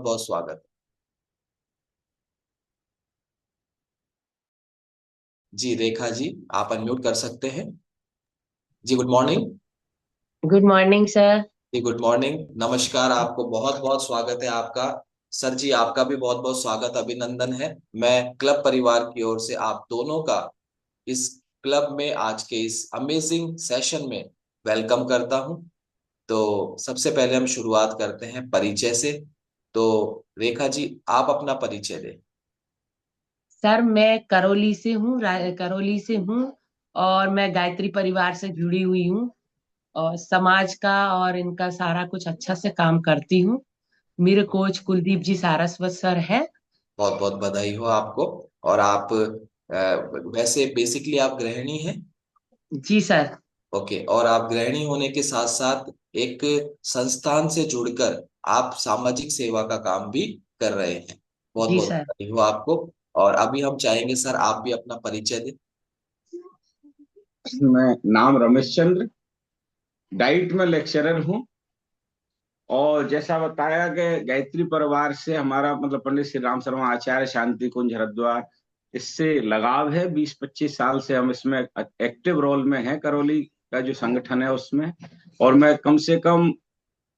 बहुत स्वागत है। जी रेखा जी, आप अनम्यूट कर सकते हैं। जी good morning. Good morning sir. जी गुड मॉर्निंग, नमस्कार, आपको बहुत बहुत स्वागत है आपका। सर जी आपका भी बहुत बहुत स्वागत, अभिनंदन है। मैं क्लब परिवार की ओर से आप दोनों का इस क्लब में आज के इस अमेजिंग सेशन में वेलकम करता हूं। तो सबसे पहले हम शुरुआत करते हैं परिचय से। तो रेखा जी, आप अपना परिचय दें। सर मैं करौली से हूँ, करौली से हूँ। और मैं गायत्री परिवार से जुड़ी हुई हूँ और समाज का और इनका सारा कुछ अच्छा से काम करती हूँ। मेरे कोच कुलदीप जी सारस्वत सर है। बहुत बहुत बधाई हो आपको। और आप वैसे बेसिकली आप गृहिणी हैं। जी सर। ओके, और आप गृहिणी होने के साथ साथ एक संस्थान से जुड़कर आप सामाजिक सेवा का काम भी कर रहे हैं। बहुत जी बहुत सर। बधाई हो आपको। और अभी हम चाहेंगे सर आप भी अपना परिचय दें। मैं नाम रमेश चंद्र, डाइट में लेक्चरर हूँ। और जैसा बताया कि गायत्री परिवार से हमारा मतलब पंडित श्री राम शर्मा आचार्य शांति कुंज हरिद्वार, इससे लगाव है। 20-25 साल से हम इसमें एक्टिव रोल में हैं। करौली का जो संगठन है उसमें। और मैं कम से कम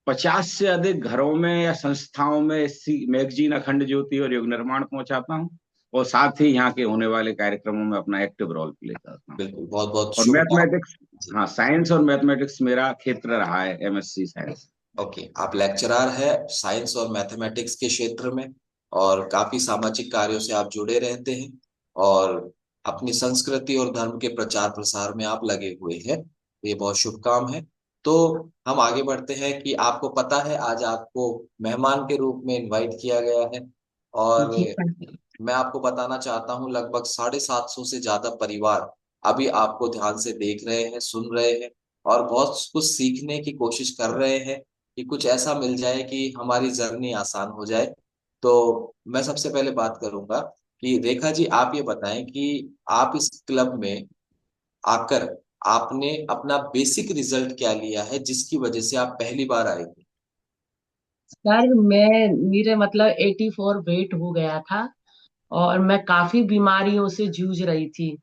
50 से अधिक घरों में या संस्थाओं में इसी मैगजीन अखंड ज्योति और युग निर्माण पहुंचाता हूँ। और साथ ही यहाँ के होने वाले कार्यक्रमों में अपना एक्टिव रोल प्ले करता हूँ। बिल्कुल, बहुत बहुत और शुभकामनाएं। मैथमेटिक्स, हाँ, साइंस और मैथमेटिक्स मेरा क्षेत्र रहा है, एमएससी साइंस। ओके, आप लेक्चरर है साइंस और मैथमेटिक्स के क्षेत्र में, और काफी सामाजिक कार्यों से आप जुड़े रहते हैं, और अपनी संस्कृति और धर्म के प्रचार प्रसार में आप लगे हुए हैं। ये बहुत शुभ काम है। तो हम आगे बढ़ते हैं कि आपको पता है आज आपको मेहमान के रूप में इनवाइट किया गया है। और जी सर। मैं आपको बताना चाहता हूँ लगभग 750 से ज्यादा परिवार अभी आपको ध्यान से देख रहे हैं, सुन रहे हैं, और बहुत कुछ सीखने की कोशिश कर रहे हैं कि कुछ ऐसा मिल जाए कि हमारी जर्नी आसान हो जाए। तो मैं सबसे पहले बात करूंगा कि रेखा जी आप ये बताएं कि आप इस क्लब में आकर आपने अपना बेसिक रिजल्ट क्या लिया है जिसकी वजह से आप पहली बार आए थे। सर मैं मेरे मतलब 84 वेट हो गया था और मैं काफी बीमारियों से जूझ रही थी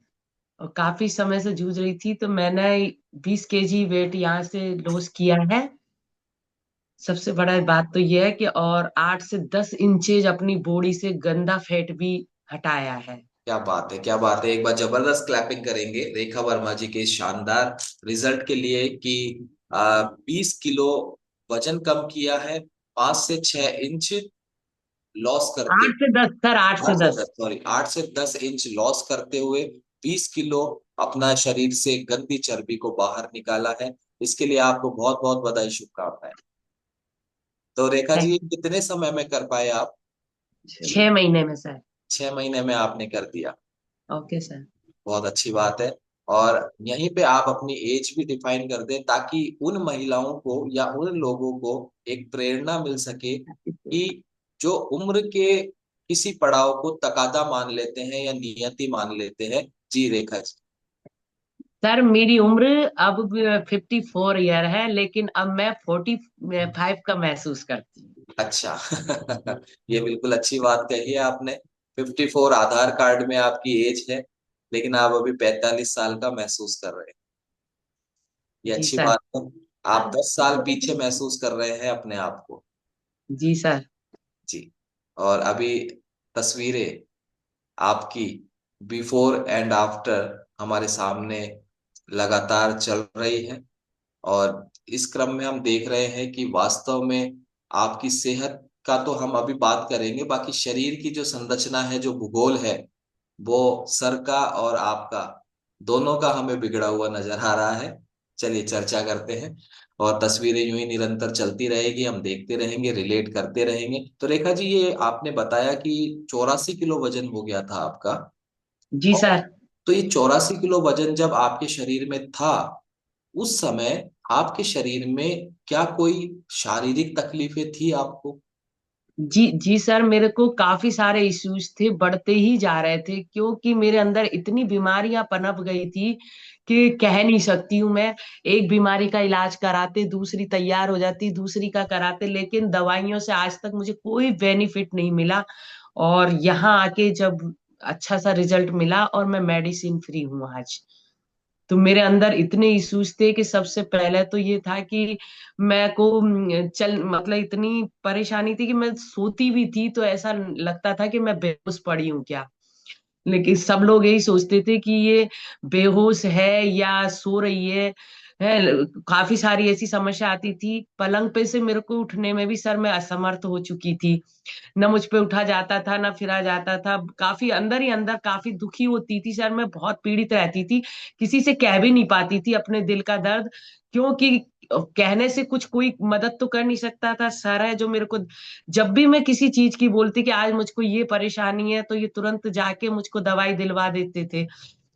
और काफी समय से जूझ रही थी, तो मैंने 20 केजी वेट यहाँ से लॉस किया है। सबसे बड़ा बात तो यह है कि और 8 से 10 इंचेज अपनी बॉडी से गंदा फैट भी हटाया है। क्या बात है, क्या बात है, एक बार जबरदस्त क्लैपिंग करेंगे रेखा वर्मा जी के इस शानदार रिजल्ट के लिए कि 20 किलो वजन कम किया है, 5 से 6 इंच लॉस करते, 8 से 10 सर, आठ से आठ से दस दस सॉरी 8 से 10 इंच लॉस करते हुए 20 किलो अपना शरीर से गंदी चर्बी को बाहर निकाला है। इसके लिए आपको बहुत बहुत बधाई, शुभकामनाएं। तो रेखा जी थैंक ये कितने समय में कर पाए आप। 6 महीने में सर। 6 महीने में आपने कर दिया। Okay sir. बहुत अच्छी बात है। और यहीं पे आप अपनी एज भी डिफाइन कर दें ताकि उन महिलाओं को या उन लोगों को एक प्रेरणा मिल सके कि जो उम्र के किसी पड़ाव को तकादा मान लेते हैं या नियति मान लेते हैं। जी रेखा जी। सर मेरी उम्र अब 54 ईयर है, लेकिन अब मैं 45 का महसूस करती हूँ। अच्छा ये बिल्कुल अच्छी बात कही है आपने। 54 आधार कार्ड में आपकी एज है, लेकिन आप अभी 45 साल का महसूस कर रहे हैं। ये जी अच्छी सर। बात है। आप 10 साल पीछे महसूस कर रहे हैं अपने आप को। जी सर। जी। और अभी तस्वीरें आपकी बिफोर एंड आफ्टर हमारे सामने लगातार चल रही है, और इस क्रम में हम देख रहे हैं कि वास्तव में आपकी सेहत का तो हम अभी बात करेंगे, बाकी शरीर की जो संरचना है, जो भूगोल है, वो सर का और आपका दोनों का हमें बिगड़ा हुआ नजर आ रहा है। चलिए चर्चा करते हैं, और तस्वीरें यूं ही निरंतर चलती रहेगी, हम देखते रहेंगे, रिलेट करते रहेंगे। तो रेखा जी ये आपने बताया कि 84 किलो वजन हो गया था आपका। जी और सर। तो ये 84 किलो वजन जब आपके शरीर में था, उस समय आपके शरीर में क्या कोई शारीरिक तकलीफें थी आपको। जी जी सर, मेरे को काफी सारे इश्यूज थे, बढ़ते ही जा रहे थे, क्योंकि मेरे अंदर इतनी बीमारियां पनप गई थी कि कह नहीं सकती हूँ मैं। एक बीमारी का इलाज कराते, दूसरी तैयार हो जाती, दूसरी का कराते, लेकिन दवाइयों से आज तक मुझे कोई बेनिफिट नहीं मिला। और यहाँ आके जब अच्छा सा रिजल्ट मिला और मैं मेडिसिन फ्री हूँ आज। तो मेरे अंदर इतने इश्यूज थे कि सबसे पहले तो ये था कि मैं को चल मतलब इतनी परेशानी थी कि मैं सोती भी थी तो ऐसा लगता था कि मैं बेहोश पड़ी हूँ क्या। लेकिन सब लोग यही सोचते थे कि ये बेहोश है या सो रही है। काफी सारी ऐसी समस्या आती थी, पलंग पे से मेरे को उठने में भी सर मैं असमर्थ हो चुकी थी। न मुझ पे उठा जाता था, न फिरा जाता था, काफी अंदर ही अंदर काफी दुखी होती थी सर, मैं बहुत पीड़ित रहती थी। किसी से कह भी नहीं पाती थी अपने दिल का दर्द, क्योंकि कहने से कुछ कोई मदद तो कर नहीं सकता था। सर है जो मेरे को, जब भी मैं किसी चीज की बोलती कि आज मुझको ये परेशानी है, तो ये तुरंत जाके मुझको दवाई दिलवा देते थे,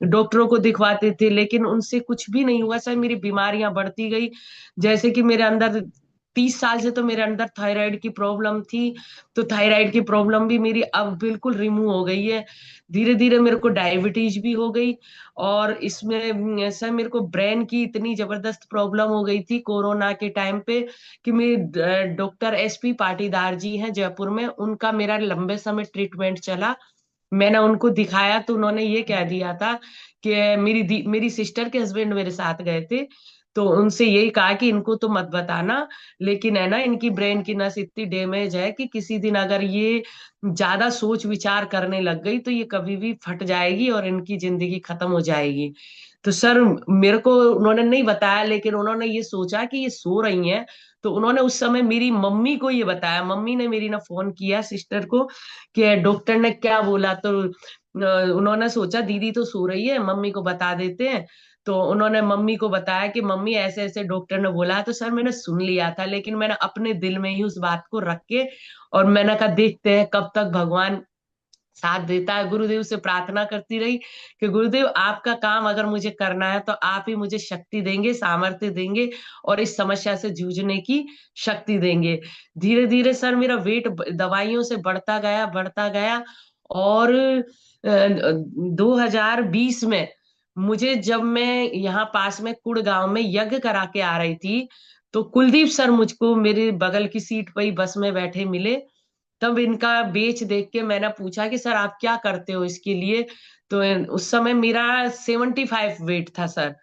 डॉक्टरों को दिखवाते थे, लेकिन उनसे कुछ भी नहीं हुआ सर। मेरी बीमारियां बढ़ती गई। जैसे कि मेरे अंदर 30 साल से तो मेरे अंदर थायराइड की प्रॉब्लम थी, तो थायराइड की प्रॉब्लम भी मेरी अब बिल्कुल रिमूव हो गई है। धीरे धीरे मेरे को डायबिटीज भी हो गई। और इसमें सर मेरे को ब्रेन की इतनी जबरदस्त प्रॉब्लम हो गई थी कोरोना के टाइम पे कि मेरे डॉक्टर SP पाटीदार जी हैं जयपुर में, उनका मेरा लंबे समय ट्रीटमेंट चला। मैंने उनको दिखाया तो उन्होंने ये कह दिया था कि मेरी सिस्टर के हस्बैंड मेरे साथ गए थे, तो उनसे यही कहा कि इनको तो मत बताना, लेकिन है ना इनकी ब्रेन की नस इतनी डैमेज है कि किसी दिन अगर ये ज्यादा सोच विचार करने लग गई तो ये कभी भी फट जाएगी और इनकी जिंदगी खत्म हो जाएगी। तो सर मेरे को उन्होंने नहीं बताया, लेकिन उन्होंने ये सोचा कि ये सो रही हैं, तो उन्होंने उस समय मेरी मम्मी को ये बताया। मम्मी ने मेरी ना फोन किया सिस्टर को कि डॉक्टर ने क्या बोला, तो उन्होंने सोचा दीदी तो सो रही है, मम्मी को बता देते हैं। तो उन्होंने मम्मी को बताया कि मम्मी ऐसे ऐसे डॉक्टर ने बोला है। तो सर मैंने सुन लिया था, लेकिन मैंने अपने दिल में ही उस बात को रख के, और मैंने कहा देखते हैं कब तक भगवान साथ देता है। गुरुदेव से प्रार्थना करती रही कि गुरुदेव आपका काम अगर मुझे करना है तो आप ही मुझे शक्ति देंगे, सामर्थ्य देंगे, और इस समस्या से जूझने की शक्ति देंगे। धीरे धीरे सर मेरा वेट दवाइयों से बढ़ता गया, बढ़ता गया। और 2020 में मुझे, जब मैं यहाँ पास में कुड़ गांव में यज्ञ करा के आ रही थी, तो कुलदीप सर मुझको मेरे बगल की सीट पर ही बस में बैठे मिले। तब इनका बेच देख के मैंने पूछा कि सर आप क्या करते हो इसके लिए। तो उस समय मेरा 75 वेट था सर।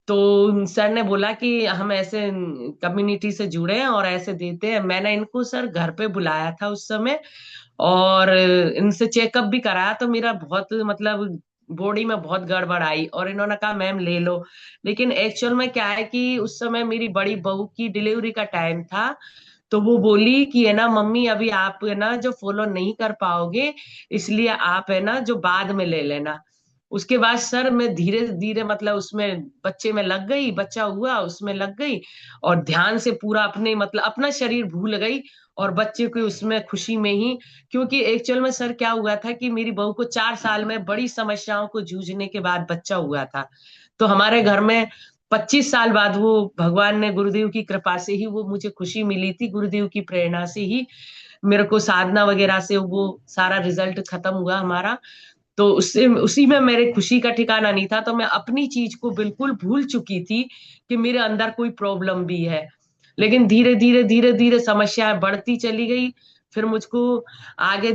तो सर ने बोला कि हम ऐसे कम्युनिटी से जुड़े हैं और ऐसे देते हैं। मैंने इनको सर घर पे बुलाया था उस समय, और इनसे चेकअप भी कराया, तो मेरा बहुत मतलब बॉडी में बहुत गड़बड़ आई, और इन्होंने कहा मैम ले लो। लेकिन एक्चुअल में क्या है कि उस समय मेरी बड़ी बहू की डिलीवरी का टाइम था। तो वो बोली कि है ना मम्मी अभी आप है ना जो फॉलो नहीं कर पाओगे, इसलिए आप है ना जो बाद में ले लेना। उसके बाद सर मैं धीरे धीरे मतलब उसमें बच्चे में लग गई, बच्चा हुआ उसमें लग गई, और ध्यान से पूरा अपने मतलब अपना शरीर भूल गई, और बच्चे को उसमें खुशी में ही। क्योंकि एक्चुअल में सर क्या हुआ था कि मेरी बहू को 4 साल में बड़ी समस्याओं को जूझने के बाद बच्चा हुआ था। तो हमारे घर में 25 साल बाद वो भगवान ने, गुरुदेव की कृपा से ही वो मुझे खुशी मिली थी, गुरुदेव की प्रेरणा से ही मेरे को साधना वगैरह से वो सारा रिजल्ट खत्म हुआ हमारा। तो उससे उसी में मेरे खुशी का ठिकाना नहीं था, तो मैं अपनी चीज को बिल्कुल भूल चुकी थी कि मेरे अंदर कोई प्रॉब्लम भी है। लेकिन धीरे धीरे धीरे धीरे समस्याएं बढ़ती चली गई। फिर मुझको आगे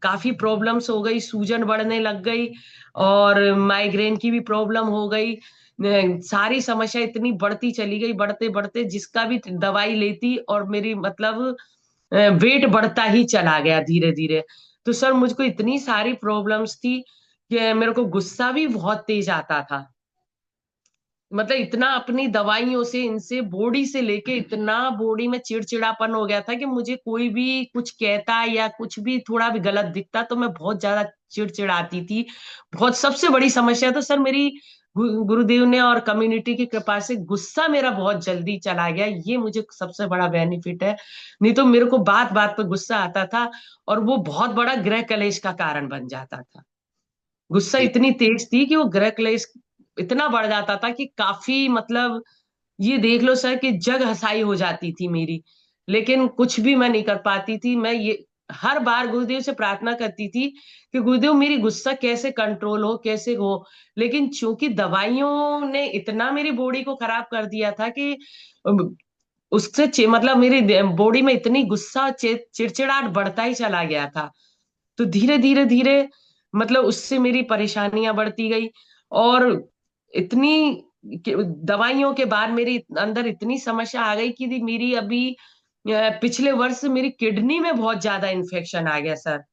काफी प्रॉब्लम्स हो गई, सूजन बढ़ने लग गई, और माइग्रेन की भी प्रॉब्लम हो गई। सारी समस्या इतनी बढ़ती चली गई, बढ़ते बढ़ते जिसका भी दवाई लेती, और मेरी मतलब वेट बढ़ता ही चला गया धीरे धीरे। तो सर मुझको इतनी सारी प्रॉब्लम्स थी कि मेरे को गुस्सा भी बहुत तेज आता था। मतलब इतना अपनी दवाइयों से, इनसे बॉडी से लेके इतना बॉडी में चिड़चिड़ापन हो गया था कि मुझे कोई भी कुछ कहता या कुछ भी थोड़ा भी गलत दिखता तो मैं बहुत ज्यादा चिड़चिड़ाती थी। बहुत सबसे बड़ी समस्या तो सर मेरी गुरुदेव ने और कम्युनिटी की कृपा से गुस्सा मेरा बहुत जल्दी चला गया, ये मुझे सबसे बड़ा बेनिफिट है। नहीं तो मेरे को बात बात पे गुस्सा आता था, और वो बहुत बड़ा गृह कलेश का कारण बन जाता था। गुस्सा जी इतनी तेज थी कि वो गृह क्लेश इतना बढ़ जाता था कि काफी मतलब ये देख लो सर कि जग हसाई हो जाती थी मेरी। लेकिन कुछ भी मैं नहीं कर पाती थी। मैं ये हर बार गुरुदेव से प्रार्थना करती थी कि गुरुदेव मेरी गुस्सा कैसे कंट्रोल हो, कैसे हो। लेकिन चूंकि दवाइयों ने इतना मेरी बॉडी को खराब कर दिया था कि उससे मतलब मेरी बॉडी में इतनी गुस्सा चिड़चिड़ाहट बढ़ता ही चला गया था। तो धीरे धीरे धीरे मतलब उससे मेरी परेशानियां बढ़ती गई। और इतनी दवाइयों के बाद मेरी अंदर इतनी समस्या आ गई कि मेरी अभी पिछले वर्ष मेरी किडनी में बहुत ज्यादा इन्फेक्शन आ गया सर।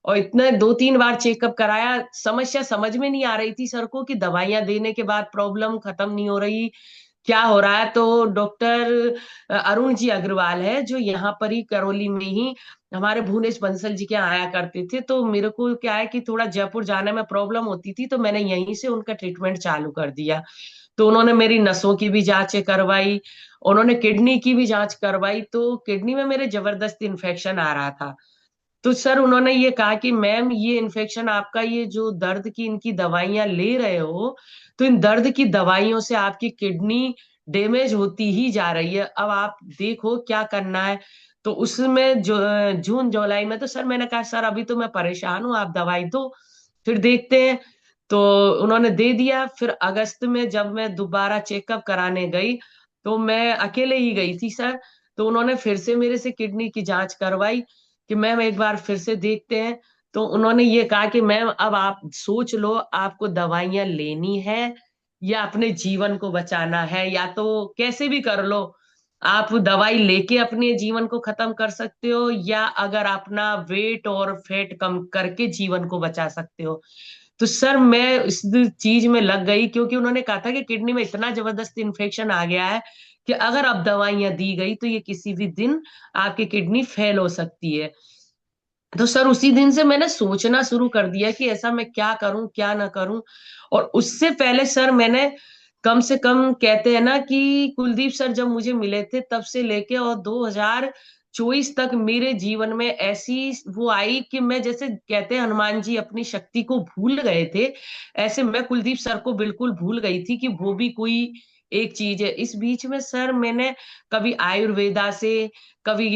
और इतने 2-3 बार चेकअप कराया, समस्या समझ में नहीं आ रही थी सर को कि दवाइयां देने के बाद प्रॉब्लम खत्म नहीं हो रही, क्या हो रहा है। तो डॉक्टर अरुण जी अग्रवाल है जो यहाँ पर ही करौली में ही हमारे भुवनेश बंसल जी के यहाँ आया करते थे। तो मेरे को क्या है कि थोड़ा जयपुर जाने में प्रॉब्लम होती थी, तो मैंने यहीं से उनका ट्रीटमेंट चालू कर दिया। तो उन्होंने मेरी नसों की भी जांचें करवाई, उन्होंने किडनी की भी जांच करवाई। तो किडनी में मेरे जबरदस्त इन्फेक्शन आ रहा था। तो सर उन्होंने ये कहा कि मैम ये इन्फेक्शन आपका, ये जो दर्द की इनकी दवाइयां ले रहे हो, तो इन दर्द की दवाइयों से आपकी किडनी डैमेज होती ही जा रही है, अब आप देखो क्या करना है। तो उसमें जो जून जुलाई में, तो सर मैंने कहा सर अभी तो मैं परेशान हूँ, आप दवाई दो फिर देखते हैं। तो उन्होंने दे दिया। फिर अगस्त में जब मैं दोबारा चेकअप कराने गई, तो मैं अकेले ही गई थी सर। तो उन्होंने फिर से मेरे से किडनी की जांच करवाई कि मैम एक बार फिर से देखते हैं। तो उन्होंने ये कहा कि मैम अब आप सोच लो, आपको दवाइयां लेनी है या अपने जीवन को बचाना है, या तो कैसे भी कर लो। आप दवाई लेके अपने जीवन को खत्म कर सकते हो, या अगर अपना वेट और फैट कम करके जीवन को बचा सकते हो। तो सर मैं इस चीज में लग गई, क्योंकि उन्होंने कहा था कि किडनी में इतना जबरदस्त इन्फेक्शन आ गया है कि अगर अब दवाइयां दी गई तो ये किसी भी दिन आपकी किडनी फेल हो सकती है। तो सर उसी दिन से मैंने सोचना शुरू कर दिया कि ऐसा मैं क्या करूं क्या ना करूं। और उससे पहले सर मैंने कम से कम, कहते हैं ना कि कुलदीप सर जब मुझे मिले थे तब से लेके और 2024 तक मेरे जीवन में ऐसी वो आई कि मैं, जैसे कहते हैं हनुमान जी अपनी शक्ति को भूल गए थे, ऐसे मैं कुलदीप सर को बिल्कुल भूल गई थी कि वो भी कोई एक चीज है। इस बीच में सर मैंने कभी आयुर्वेदा से, कभी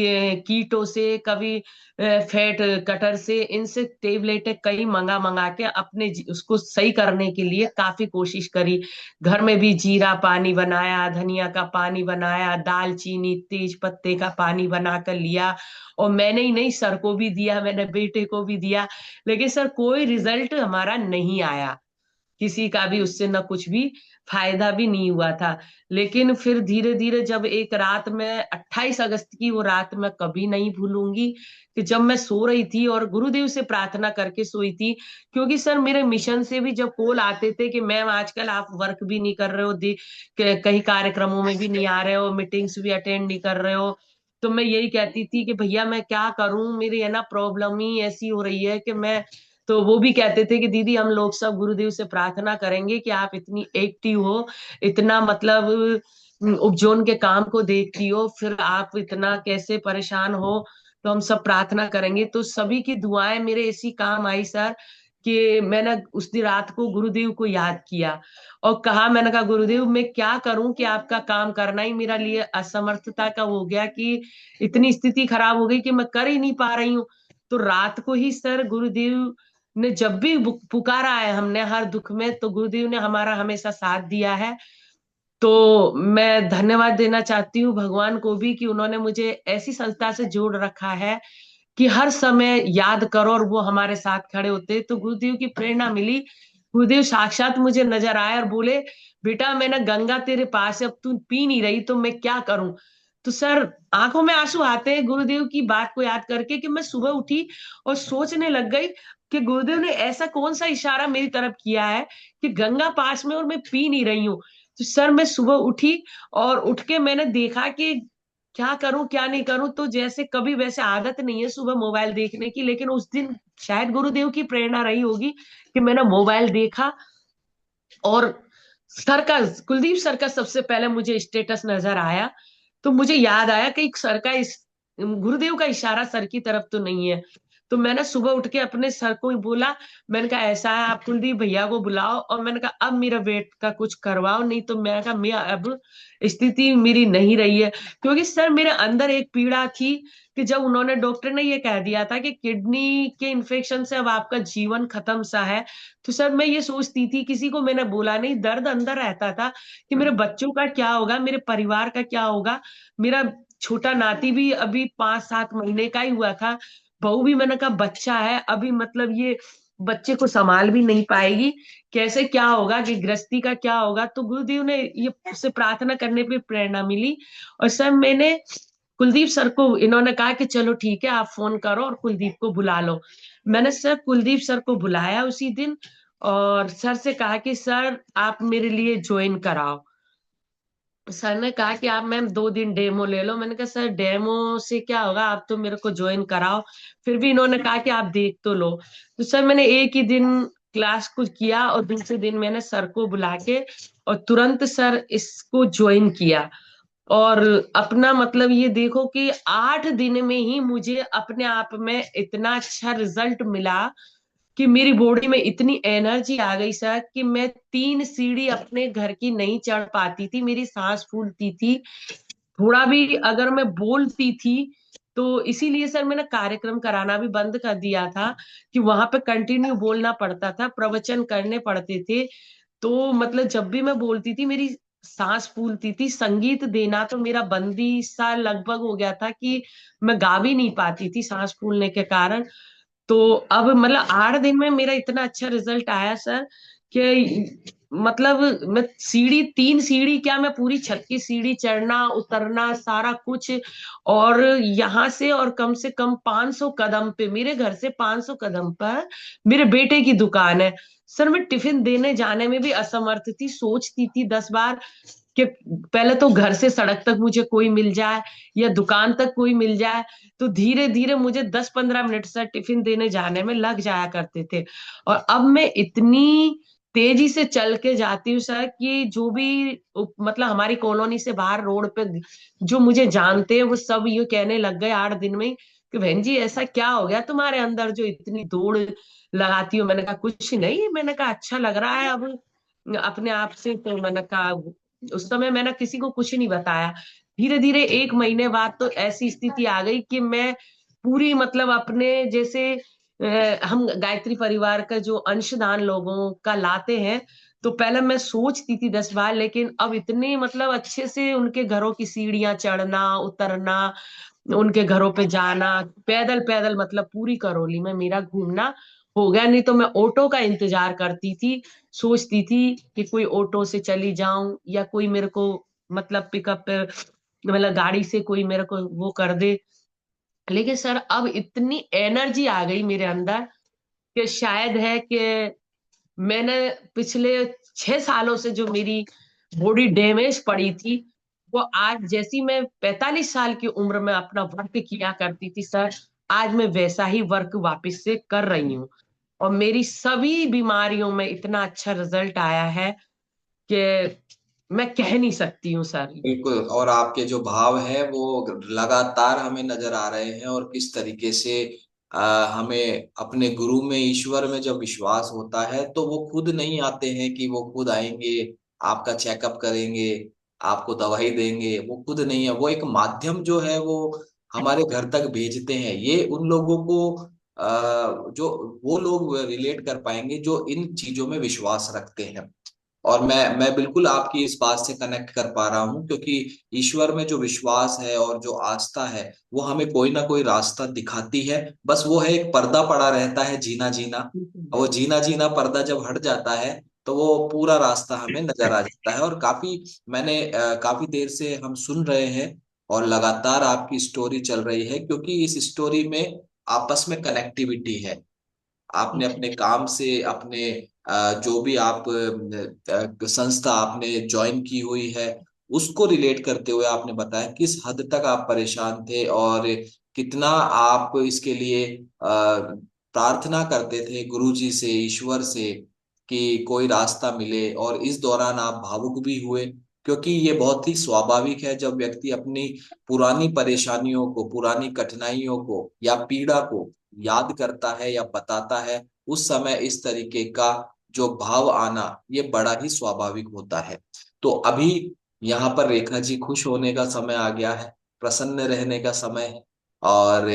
कीटो से, कभी फैट कटर से, इनसे टेबलेटें कई मंगा मंगा के अपने उसको सही करने के लिए काफी कोशिश करी। घर में भी जीरा पानी बनाया, धनिया का पानी बनाया, दालचीनी तेज पत्ते का पानी बना कर लिया। और मैंने ही नहीं, सर को भी दिया, मैंने बेटे को भी दिया। लेकिन सर कोई रिजल्ट हमारा नहीं आया, किसी का भी उससे न कुछ भी फायदा भी नहीं हुआ था। लेकिन फिर धीरे धीरे जब एक रात में 28 अगस्त की वो रात मैं कभी नहीं भूलूंगी, कि जब मैं सो रही थी और गुरुदेव से प्रार्थना करके सोई थी। क्योंकि सर मेरे मिशन से भी जब कॉल आते थे कि मैम आजकल आप वर्क भी नहीं कर रहे हो, कहीं कार्यक्रमों में भी नहीं आ रहे हो, मीटिंग्स भी अटेंड नहीं कर रहे हो, तो मैं यही कहती थी कि भैया मैं क्या करूं, मेरी है ना प्रॉब्लम ही ऐसी हो रही है कि मैं। तो वो भी कहते थे कि दीदी हम लोग सब गुरुदेव से प्रार्थना करेंगे कि आप इतनी एक्टिव हो, इतना मतलब उपजोन के काम को देखती हो, फिर आप इतना कैसे परेशान हो। तो हम सब प्रार्थना करेंगे। तो सभी की दुआएं मेरे इसी काम आई सर, कि मैंने उस दिन रात को गुरुदेव को याद किया और कहा, मैंने कहा गुरुदेव मैं क्या करूं कि आपका काम करना ही मेरा लिए असमर्थता का हो गया, कि इतनी स्थिति खराब हो गई कि मैं कर ही नहीं पा रही हूँ। तो रात को ही सर गुरुदेव ने जब भी पुकारा है हमने हर दुख में, तो गुरुदेव ने हमारा हमेशा साथ दिया है। तो मैं धन्यवाद देना चाहती हूँ भगवान को भी कि उन्होंने मुझे ऐसी संस्था से जोड़ रखा है कि हर समय याद करो और वो हमारे साथ खड़े होते। तो गुरुदेव की प्रेरणा मिली, गुरुदेव साक्षात मुझे नजर आए और बोले, बेटा मैंने गंगा तेरे पास है, अब तू पी नहीं रही तो मैं क्या करूं। तो सर आंखों में आंसू आते हैं गुरुदेव की बात को याद करके, कि मैं सुबह उठी और सोचने लग गई कि गुरुदेव ने ऐसा कौन सा इशारा मेरी तरफ किया है कि गंगा पास में और मैं पी नहीं रही हूँ। तो सर मैं सुबह उठी और उठ के मैंने देखा कि क्या करूं क्या नहीं करूं। तो जैसे कभी वैसे आदत नहीं है सुबह मोबाइल देखने की, लेकिन उस दिन शायद गुरुदेव की प्रेरणा रही होगी कि मैंने मोबाइल देखा और सर का, कुलदीप सर का सबसे पहले मुझे स्टेटस नजर आया। तो मुझे याद आया कि सर का इस गुरुदेव का इशारा सर की तरफ तो नहीं है। तो मैंने सुबह उठ के अपने सर को ही बोला, मैंने कहा ऐसा है, आप कुलदीप भैया को बुलाओ और मैंने कहा अब मेरा वेट का कुछ करवाओ, नहीं तो मैंने कहा मैं अब स्थिति मेरी नहीं रही है। क्योंकि सर मेरे अंदर एक पीड़ा थी कि जब उन्होंने, डॉक्टर ने ये कह दिया था कि किडनी के इन्फेक्शन से अब आपका जीवन खत्म सा है, तो सर मैं ये सोचती थी, किसी को मैंने बोला नहीं, दर्द अंदर रहता था कि मेरे बच्चों का क्या होगा, मेरे परिवार का क्या होगा। मेरा छोटा नाती भी अभी 5-7 महीने का ही हुआ था, बहू भी, मैंने कहा बच्चा है अभी, मतलब ये बच्चे को संभाल भी नहीं पाएगी, कैसे क्या होगा, कि गृहस्थी का क्या होगा। तो गुरुदेव ने ये से प्रार्थना करने पे प्रेरणा मिली। और सर मैंने कुलदीप सर को, इन्होंने कहा कि चलो ठीक है आप फोन करो और कुलदीप को बुला लो। मैंने सर कुलदीप सर को बुलाया उसी दिन, और सर से कहा कि सर आप मेरे लिए ज्वाइन कराओ। सर ने कहा कि आप मैम 2 दिन डेमो ले लो। मैंने कहा सर डेमो से क्या होगा, आप तो मेरे को ज्वाइन कराओ। फिर भी इन्होंने कहा कि आप देख तो लो। तो सर मैंने एक ही दिन क्लास को किया और दूसरे दिन मैंने सर को बुला के और तुरंत सर इसको ज्वाइन किया। और अपना मतलब ये देखो कि 8 दिन में ही मुझे अपने आप में इतना अच्छा रिजल्ट मिला कि मेरी बॉडी में इतनी एनर्जी आ गई सर कि मैं 3 सीढ़ी अपने घर की नहीं चढ़ पाती थी, मेरी सांस फूलती थी, थोड़ा भी अगर मैं बोलती थी तो। इसीलिए सर मैंने कार्यक्रम कराना भी बंद कर दिया था कि वहां पे कंटिन्यू बोलना पड़ता था, प्रवचन करने पड़ते थे। तो मतलब जब भी मैं बोलती थी मेरी सांस फूलती थी, संगीत देना तो मेरा बंदी सा लगभग हो गया था कि मैं गा भी नहीं पाती थी सांस फूलने के कारण। तो अब मतलब 8 दिन में मेरा इतना अच्छा रिजल्ट आया सर कि मतलब मैं सीढ़ी, 3 सीढ़ी क्या, मैं पूरी छत की सीढ़ी चढ़ना उतरना सारा कुछ। और यहाँ से और कम से कम 500 कदम पे, मेरे घर से 500 कदम पर मेरे बेटे की दुकान है। सर मैं टिफिन देने जाने में भी असमर्थ थी, सोचती थी 10 बार कि पहले तो घर से सड़क तक मुझे कोई मिल जाए या दुकान तक कोई मिल जाए। तो धीरे धीरे मुझे 10-15 मिनट से टिफिन देने जाने में लग जाया करते थे। और अब मैं इतनी तेजी से चल के जाती हूँ सर कि जो भी मतलब हमारी कॉलोनी से बाहर रोड पे जो मुझे जानते हैं वो सब ये कहने लग गए 8 दिन में ही कि बहन जी ऐसा क्या हो गया तुम्हारे अंदर जो इतनी दौड़ लगाती हो। मैंने कहा कुछ नहीं, मैंने कहा अच्छा लग रहा है अब अपने आप से। तो मैंने कहा, उस समय मैंने किसी को कुछ नहीं बताया। धीरे धीरे 1 महीने बाद तो ऐसी स्थिति आ गई कि मैं पूरी मतलब अपने जैसे हम गायत्री परिवार का जो अंशदान लोगों का लाते हैं, तो पहले मैं सोचती थी 10 बार, लेकिन अब इतने मतलब अच्छे से उनके घरों की सीढ़ियां चढ़ना उतरना, उनके घरों पे जाना, पैदल पैदल मतलब पूरी करौली में मेरा घूमना हो गया। नहीं तो मैं ऑटो का इंतजार करती थी, सोचती थी कि कोई ऑटो से चली जाऊं या कोई मेरे को मतलब पिकअप पे, मतलब गाड़ी से कोई मेरे को वो कर दे। लेकिन सर अब इतनी एनर्जी आ गई मेरे अंदर कि शायद है कि मैंने पिछले 6 सालों से जो मेरी बॉडी डैमेज पड़ी थी, वो आज जैसी मैं 45 साल की उम्र में अपना वर्क किया करती थी सर, आज मैं वैसा ही वर्क वापस से कर रही हूँ। और मेरी सभी बीमारियों में इतना अच्छा रिजल्ट आया है कि मैं कह नहीं सकती हूँ सर। बिल्कुल। और आपके जो भाव है वो लगातार हमें नजर आ रहे हैं, और किस तरीके से हमें अपने गुरु में, ईश्वर में जब विश्वास होता है तो वो खुद नहीं आते हैं कि वो खुद आएंगे, आपका चेकअप करेंगे, आपको दवाई देंगे। वो खुद नहीं है, वो एक माध्यम जो है वो हमारे घर तक भेजते हैं। ये उन लोगों को जो वो लोग रिलेट कर पाएंगे जो इन चीजों में विश्वास रखते हैं। और मैं बिल्कुल आपकी इस बात से कनेक्ट कर पा रहा हूँ, क्योंकि ईश्वर में जो विश्वास है और जो आस्था है वो हमें कोई ना कोई रास्ता दिखाती है। बस वो है, एक पर्दा पड़ा रहता है, जीना जीना। और वो जीना जीना पर्दा जब हट जाता है तो वो पूरा रास्ता हमें नजर आ जाता है। और काफी देर से हम सुन रहे हैं और लगातार आपकी स्टोरी चल रही है, क्योंकि इस स्टोरी में आपस में कनेक्टिविटी है। आपने अपने काम से, अपने जो भी आप संस्था आपने ज्वाइन की हुई है, उसको रिलेट करते हुए आपने बताया किस हद तक आप परेशान थे और कितना आप इसके लिए प्रार्थना करते थे गुरु जी से, ईश्वर से, कि कोई रास्ता मिले। और इस दौरान आप भावुक भी हुए, क्योंकि ये बहुत ही स्वाभाविक है जब व्यक्ति अपनी पुरानी परेशानियों को, पुरानी कठिनाइयों को या पीड़ा को याद करता है या बताता है, उस समय इस तरीके का जो भाव आना ये बड़ा ही स्वाभाविक होता है। तो अभी यहाँ पर रेखा जी खुश होने का समय आ गया है, प्रसन्न रहने का समय है। और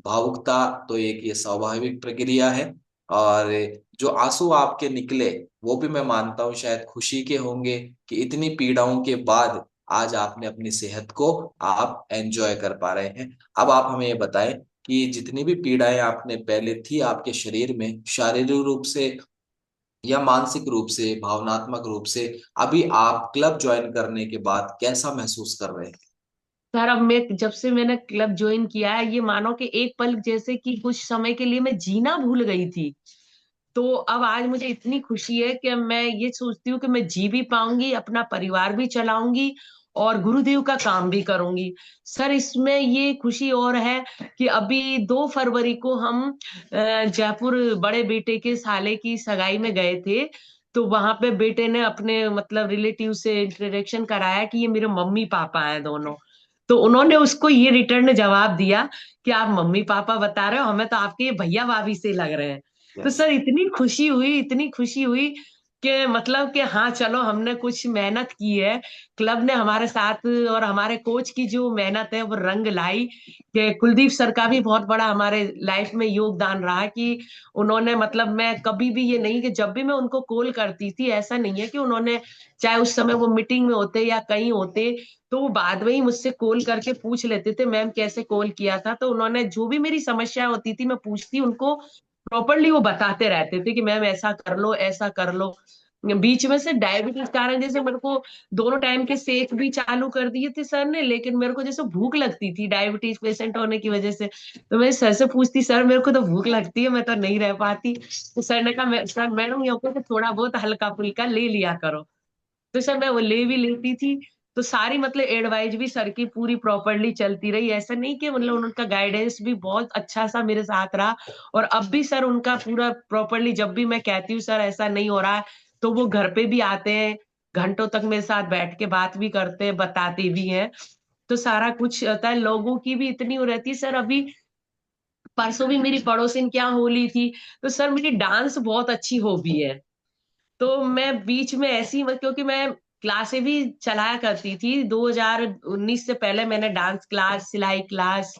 भावुकता तो एक ये स्वाभाविक प्रक्रिया है। और जो आंसू आपके निकले वो भी मैं मानता हूँ शायद खुशी के होंगे कि इतनी पीड़ाओं के बाद आज आपने अपनी सेहत को आप एंजॉय कर पा रहे हैं। अब आप हमें ये बताएं कि जितनी भी पीड़ाएं आपने पहले थी आपके शरीर में, शारीरिक रूप से या मानसिक रूप से, भावनात्मक रूप से, अभी आप क्लब ज्वाइन करने के बाद कैसा महसूस कर रहे हैं? सर अब मैं जब से मैंने क्लब ज्वाइन किया है, ये मानो कि एक पल जैसे कि कुछ समय के लिए मैं जीना भूल गई थी। तो अब आज मुझे इतनी खुशी है कि मैं ये सोचती हूँ कि मैं जी भी पाऊंगी, अपना परिवार भी चलाऊंगी और गुरुदेव का काम भी करूंगी। सर इसमें ये खुशी और है कि अभी 2 फरवरी को हम जयपुर बड़े बेटे के साले की सगाई में गए थे। तो वहां पे बेटे ने अपने मतलब रिलेटिव से इंट्रोडक्शन कराया कि ये मेरे मम्मी पापा हैं दोनों। तो उन्होंने उसको ये रिटर्न जवाब दिया कि आप मम्मी पापा बता रहे हो, हमें तो आपके ये भैया भाभी से लग रहे हैं। तो यस। सर इतनी खुशी हुई, इतनी खुशी हुई कि मतलब कि हाँ चलो हमने कुछ मेहनत की है। क्लब ने हमारे साथ और हमारे कोच की जो मेहनत है वो रंग लाई। कि कुलदीप सर का भी बहुत बड़ा हमारे लाइफ में योगदान रहा कि उन्होंने मतलब मैं कभी भी ये नहीं कि जब भी मैं उनको कॉल करती थी ऐसा नहीं है कि उन्होंने, चाहे उस समय वो मीटिंग में होते या कहीं होते, तो वो बाद में ही मुझसे कॉल करके पूछ लेते थे मैम कैसे कॉल किया था। तो उन्होंने जो भी मेरी समस्या होती थी मैं पूछती उनको, प्रॉपरली वो बताते रहते थे कि मैम ऐसा कर लो ऐसा कर लो। बीच में से डायबिटीज कारण जैसे मेरे को दोनों टाइम के सेक भी चालू कर दिए थे सर ने, लेकिन मेरे को जैसे भूख लगती थी डायबिटीज पेशेंट होने की वजह से। तो मैं सर से पूछती सर मेरे को तो भूख लगती है, मैं तो नहीं रह पाती। तो सर ने कहा सर मैडम ये होता है कि थोड़ा बहुत हल्का फुल्का ले लिया करो। तो सर मैं वो ले भी लेती थी। तो सारी मतलब एडवाइस भी सर की पूरी प्रॉपरली चलती रही, ऐसा नहीं कि मतलब उनका गाइडेंस भी बहुत अच्छा सा मेरे साथ रहा। और अब भी सर उनका पूरा प्रॉपरली जब भी मैं कहती हूँ सर ऐसा नहीं हो रहा है, तो वो घर पे भी आते हैं, घंटों तक मेरे साथ बैठ के बात भी करते हैं, बताते भी हैं। तो सारा कुछ होता है, लोगों की भी इतनी हो रहती है सर। अभी परसों भी मेरी पड़ोसिन क्या होली थी। तो सर मेरी डांस बहुत अच्छी हॉबी है। तो मैं बीच में ऐसी क्योंकि मैं क्लासें भी चलाया करती थी 2019 से पहले, मैंने डांस क्लास, सिलाई क्लास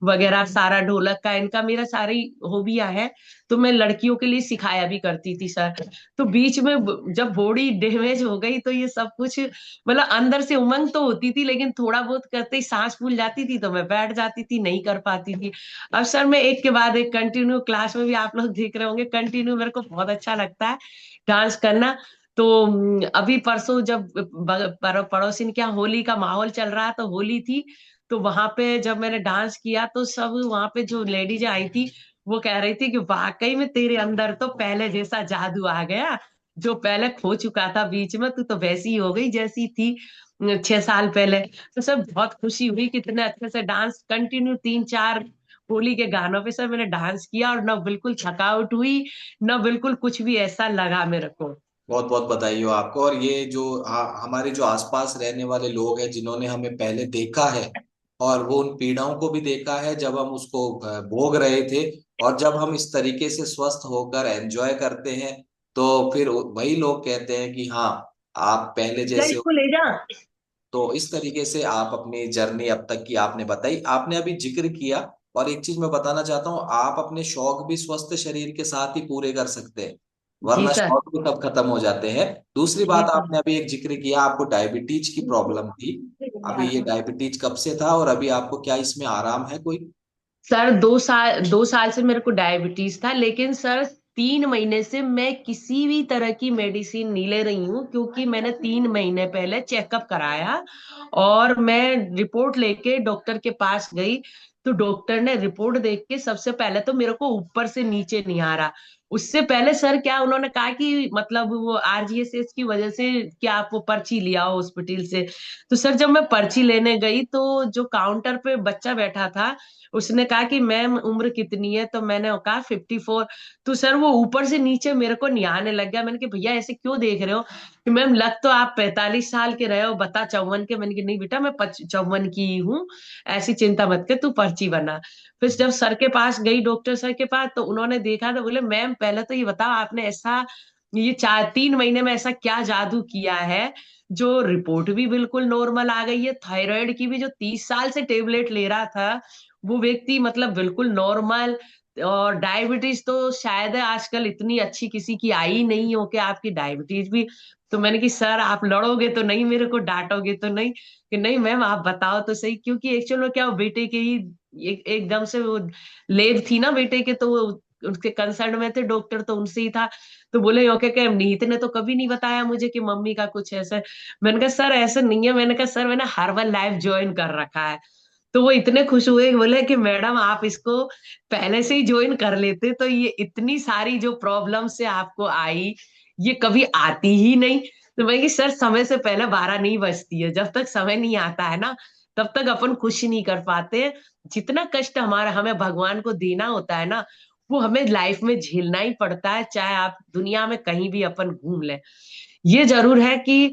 वगैरह सारा, ढोलक का, इनका मेरा सारी हॉबियां हैं। तो मैं लड़कियों के लिए सिखाया भी करती थी सर। तो बीच में जब बॉडी डैमेज हो गई तो ये सब कुछ मतलब अंदर से उमंग तो होती थी, लेकिन थोड़ा बहुत करते ही सांस फूल जाती थी तो मैं बैठ जाती थी, नहीं कर पाती थी। अब सर मैं एक के बाद एक कंटिन्यू क्लास में भी, आप लोग देख रहे होंगे, कंटिन्यू मेरे को बहुत अच्छा लगता है डांस करना। तो अभी परसों जब पड़ोसिन के यहाँ होली का माहौल चल रहा तो होली थी। तो वहां पे जब मैंने डांस किया तो सब वहां पे जो लेडीज आई थी वो कह रही थी कि वाकई में तेरे अंदर तो पहले जैसा जादू आ गया, जो पहले खो चुका था बीच में तू तो वैसी ही हो गई जैसी थी 6 साल पहले। तो सब बहुत खुशी हुई कि इतने अच्छे से डांस कंटिन्यू 3-4 होली के गानों पे सर मैंने डांस किया और ना बिल्कुल थकावट हुई, ना बिल्कुल कुछ भी ऐसा लगा मेरे को। बहुत बहुत बधाई हो आपको। और ये जो हमारे जो आसपास रहने वाले लोग हैं जिन्होंने हमें पहले देखा है और वो उन पीड़ाओं को भी देखा है जब हम उसको भोग रहे थे, और जब हम इस तरीके से स्वस्थ होकर एंजॉय करते हैं, तो फिर वही लोग कहते हैं कि हाँ, आप पहले जा जैसे हो। इसको ले जा। तो इस तरीके से आप अपनी जर्नी अब तक की आपने बताई, आपने अभी जिक्र किया। और एक चीज मैं बताना चाहता हूँ, आप अपने शौक भी स्वस्थ शरीर के साथ ही पूरे कर सकते हैं, जी वरना सर। शौक भी तब खत्म हो जाते हैं। दूसरी जी बात, सर। आपने अभी एक जिक्र किया आपको डायबिटीज की प्रॉब्लम थी। अभी ये डायबिटीज कब से था और अभी आपको क्या इसमें आराम है कोई? सर 2 साल से मेरे को डायबिटीज था, लेकिन सर 3 महीने से मैं किसी भी तरह की मेडिसिन नहीं ले रही हूँ, क्योंकि मैंने 3 महीने पहले चेकअप कराया और मैं रिपोर्ट लेके डॉक्टर के पास गई। तो डॉक्टर ने रिपोर्ट देख के सबसे पहले तो मेरे को ऊपर से नीचे नहीं आ रहा, उससे पहले सर क्या उन्होंने कहा कि मतलब वो आरजीएसएस की वजह से क्या आप वो पर्ची लिया हो हॉस्पिटल से। तो सर जब मैं पर्ची लेने गई तो जो काउंटर पे बच्चा बैठा था उसने कहा कि मैम उम्र कितनी है, तो मैंने कहा 54। तो सर वो ऊपर से नीचे मेरे को निहारने लग गया। मैंने कहा भैया ऐसे क्यों देख रहे हो, कि मैम लग तो आप 45 साल के रहे हो, बता 54 के। मैंने कहा नहीं बेटा मैं 54 की ही हूँ, ऐसी चिंता मत कर, तू पर्ची बना। फिर जब सर के पास गई, डॉक्टर सर के पास, तो उन्होंने देखा तो बोले मैम पहले तो ये बताओ आपने ऐसा ये 4-3 महीने में ऐसा क्या जादू किया है जो रिपोर्ट भी बिल्कुल नॉर्मल आ गई है, थायराइड की भी जो 30 साल से टेबलेट ले रहा था वो व्यक्ति मतलब बिल्कुल नॉर्मल, और डायबिटीज तो शायद है आजकल इतनी अच्छी किसी की आई ही नहीं हो कि आपकी डायबिटीज भी। तो मैंने कि सर आप लड़ोगे तो नहीं, मेरे को डांटोगे तो नहीं, कि नहीं मैम आप बताओ तो सही, क्योंकि एक्चुअल में क्या वो बेटे के ही एकदम से वो लेब थी ना बेटे के, तो वो उसके कंसर्न में थे डॉक्टर, तो उनसे ही था। तो बोले ओके के नीत ने तो कभी नहीं बताया मुझे कि मम्मी का कुछ ऐसा है। मैंने कहा सर ऐसे नहीं है, मैंने कहा सर मैंने हर्बल लाइफ ज्वाइन कर रखा है। तो वो इतने खुश हुए, बोले कि मैडम आप इसको पहले से ही ज्वाइन कर लेते तो ये इतनी सारी जो प्रॉब्लम से आपको आई ये कभी आती ही नहीं। तो मैं कि सर समय से पहले 12 नहीं बजती है, जब तक समय नहीं आता है ना तब तक अपन खुश नहीं कर पाते। जितना कष्ट हमारा हमें भगवान को देना होता है ना वो हमें लाइफ में झेलना ही पड़ता है, चाहे आप दुनिया में कहीं भी अपन घूम ले। ये जरूर है कि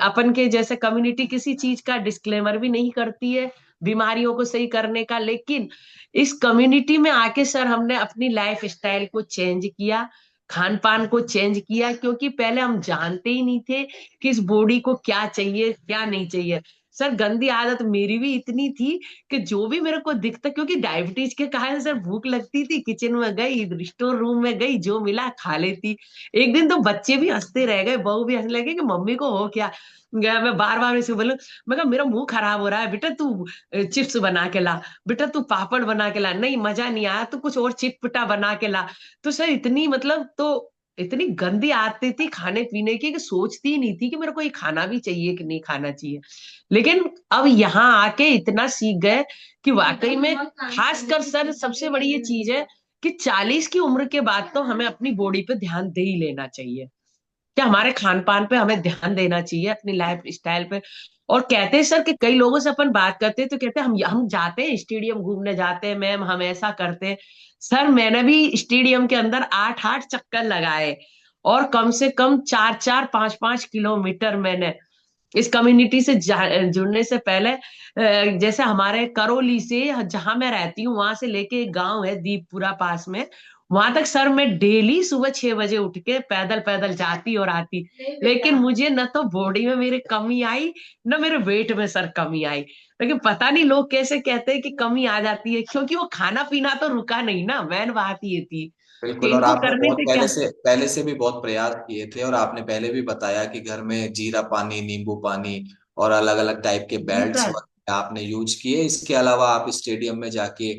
अपन के जैसे कम्युनिटी किसी चीज का डिस्क्लेमर भी नहीं करती है बीमारियों को सही करने का, लेकिन इस कम्युनिटी में आके सर हमने अपनी लाइफ स्टाइल को चेंज किया, खान पान को चेंज किया, क्योंकि पहले हम जानते ही नहीं थे कि इस बॉडी को क्या चाहिए क्या नहीं चाहिए। सर गंदी आदत मेरी भी इतनी थी कि जो भी मेरे को दिखता, क्योंकि डायबिटीज के कारण सर भूख लगती थी, किचन में गई स्टोर रूम में गई जो मिला खा लेती। एक दिन तो बच्चे भी हंसते रह गए, बहू भी हंसने लगे कि मम्मी को हो क्या गया। मैं बार बार इसे बोलूं, मैं कहा मेरा मुंह खराब हो रहा है बेटा, तू चिप्स बना के ला, बेटा तू पापड़ बना के ला, नहीं मजा नहीं आया तो कुछ और चिटपटा बना के ला। तो सर इतनी मतलब तो इतनी गंदी आदतें थी खाने पीने की कि सोचती ही नहीं थी कि मेरे को ये खाना भी चाहिए कि नहीं खाना चाहिए। लेकिन अब यहाँ आके इतना सीख गए कि वाकई में खासकर सर सबसे बड़ी ये चीज है कि 40 की उम्र के बाद तो हमें अपनी बॉडी पे ध्यान दे ही लेना चाहिए, कि हमारे खान पान पे हमें ध्यान देना चाहिए, अपनी लाइफ स्टाइल पे। और कहते हैं सर कि कई लोगों से अपन बात करते हैं तो कहते हैं हम जाते हैं स्टेडियम घूमने जाते हैं मैम, हम ऐसा करते हैं। सर मैंने भी स्टेडियम के अंदर 8-8 चक्कर लगाए, और कम से कम 4-4 5-5 किलोमीटर मैंने इस कम्युनिटी से जुड़ने से पहले जैसे हमारे करौली से जहां मैं रहती हूँ वहां से लेके एक गांव है दीपपुरा पास में, वहां तक सर मैं डेली सुबह 6 बजे उठ के पैदल पैदल जाती और आती। लेकिन मुझे न तो बॉडी में मेरे कमी आई न मेरे वेट में सर कमी आई। लेकिन पता नहीं लोग कैसे कहते हैं कि कमी आ जाती है, क्योंकि वो खाना पीना तो रुका नहीं ना, मैन बात ये थी कि बिल्कुल। और इनको आपने करने बहुत से क्या। पहले से भी बहुत प्रयास किए थे, और आपने पहले भी बताया कि घर में जीरा पानी, नींबू पानी और अलग अलग टाइप के जी बेल्ट्स सर। आपने यूज किए। इसके अलावा आप स्टेडियम में जाके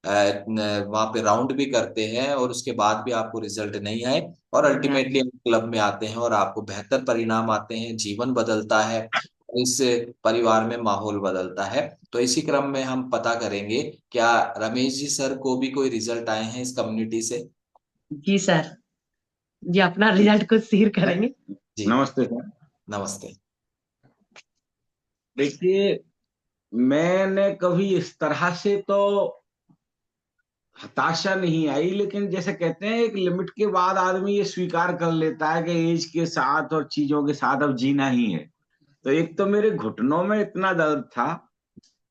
वहां पे राउंड भी करते हैं, और उसके बाद भी आपको रिजल्ट नहीं आए, और अल्टीमेटली आप क्लब में आते हैं और आपको बेहतर परिणाम आते हैं, जीवन बदलता है, इस परिवार में माहौल बदलता है। तो इसी क्रम में हम पता करेंगे, क्या रमेश जी सर को भी कोई रिजल्ट आए हैं इस कम्युनिटी से? जी सर, जी अपना रिजल्ट खुद शेयर करेंगे। जी, नमस्ते सर। नमस्ते। देखिए, मैंने कभी इस तरह से तो हताशा नहीं आई, लेकिन जैसे कहते हैं एक लिमिट के बाद आदमी ये स्वीकार कर लेता है कि एज के साथ और चीजों के साथ अब जीना ही है। तो एक तो मेरे घुटनों में इतना दर्द था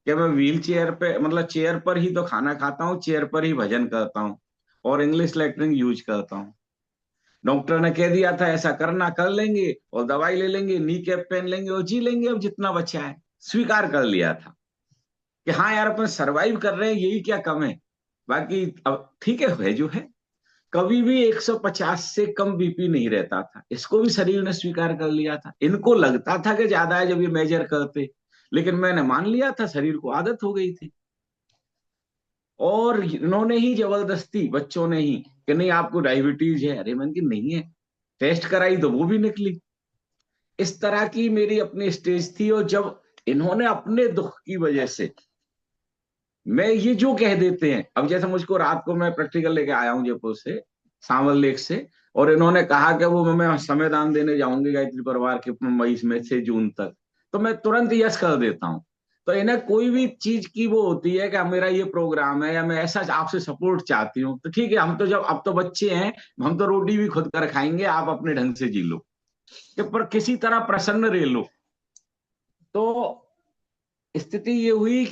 कि मैं व्हील चेयर पे, मतलब चेयर पर ही तो खाना खाता हूँ, चेयर पर ही भजन करता हूँ और इंग्लिश लेटरिंग यूज करता हूँ। डॉक्टर ने कह दिया था ऐसा करना, कर लेंगे और दवाई ले लेंगे, नी कैप पहन लेंगे और जी लेंगे अब जितना बचा है। स्वीकार कर लिया था कि हाँ यार अपन सरवाइव कर रहे हैं, यही क्या कम है, बाकी अब ठीक है जो है। कभी भी 150 से कम बीपी नहीं रहता था, इसको भी शरीर ने स्वीकार कर लिया था। इनको लगता था कि ज्यादा है जब ये मेजर करते, लेकिन मैंने मान लिया था, शरीर को आदत हो गई थी। और इन्होंने ही जबरदस्ती, बच्चों ने ही, कि नहीं आपको डायबिटीज है, अरे मैंने कि नहीं है, टेस्ट कराई तो वो भी निकली। इस तरह की मेरी अपनी स्टेज थी। और जब इन्होंने अपने दुख की वजह से, मैं ये जो कह देते हैं, अब जैसे मुझको रात को, मैं प्रैक्टिकल लेके आया हूं जयपुर से, सांवल लेक से, और इन्होंने कहा कि वो मैं समय दान देने जाऊंगी गायत्री परिवार के मई में से जून तक, तो मैं तुरंत यस कर देता हूँ। तो इन्हें कोई भी चीज की वो होती है कि मेरा ये प्रोग्राम है या मैं ऐसा आपसे सपोर्ट चाहती हूँ, तो ठीक है, हम तो जब अब तो बच्चे हैं, हम तो रोटी भी खुद कर खाएंगे, आप अपने ढंग से जी लो, कि पर किसी तरह प्रसन्न रह लो। तो स्थिति ये हुई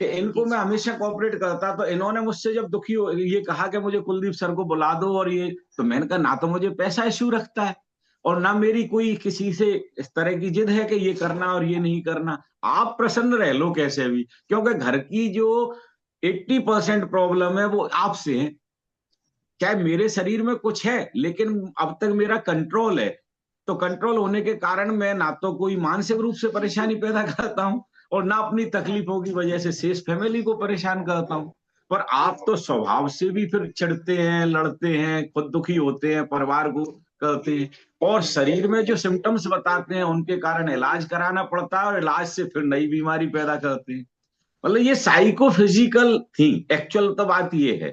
कि इनको मैं हमेशा कोऑपरेट करता, तो इन्होंने मुझसे जब दुखी हो ये कहा कि मुझे कुलदीप सर को बुला दो, और ये तो मैंने कहा ना तो मुझे पैसा इश्यू रखता है और ना मेरी कोई किसी से इस तरह की जिद है कि ये करना और ये नहीं करना, आप प्रसन्न रह लो कैसे भी, क्योंकि घर की जो 80% प्रॉब्लम है वो आपसे है। चाहे मेरे शरीर में कुछ है लेकिन अब तक मेरा कंट्रोल है, तो कंट्रोल होने के कारण मैं ना तो कोई मानसिक रूप से परेशानी पैदा करता हूं और ना अपनी तकलीफों की वजह से शेष फैमिली को परेशान करता हूं। पर आप तो स्वभाव से भी फिर चिढ़ते हैं, लड़ते हैं, खुद दुखी होते हैं, परिवार को करते हैं, और शरीर में जो सिम्टम्स बताते हैं उनके कारण इलाज कराना पड़ता है, और इलाज से फिर नई बीमारी पैदा करते हैं। मतलब ये साइको फिजिकल थी। एक्चुअल तो बात ये है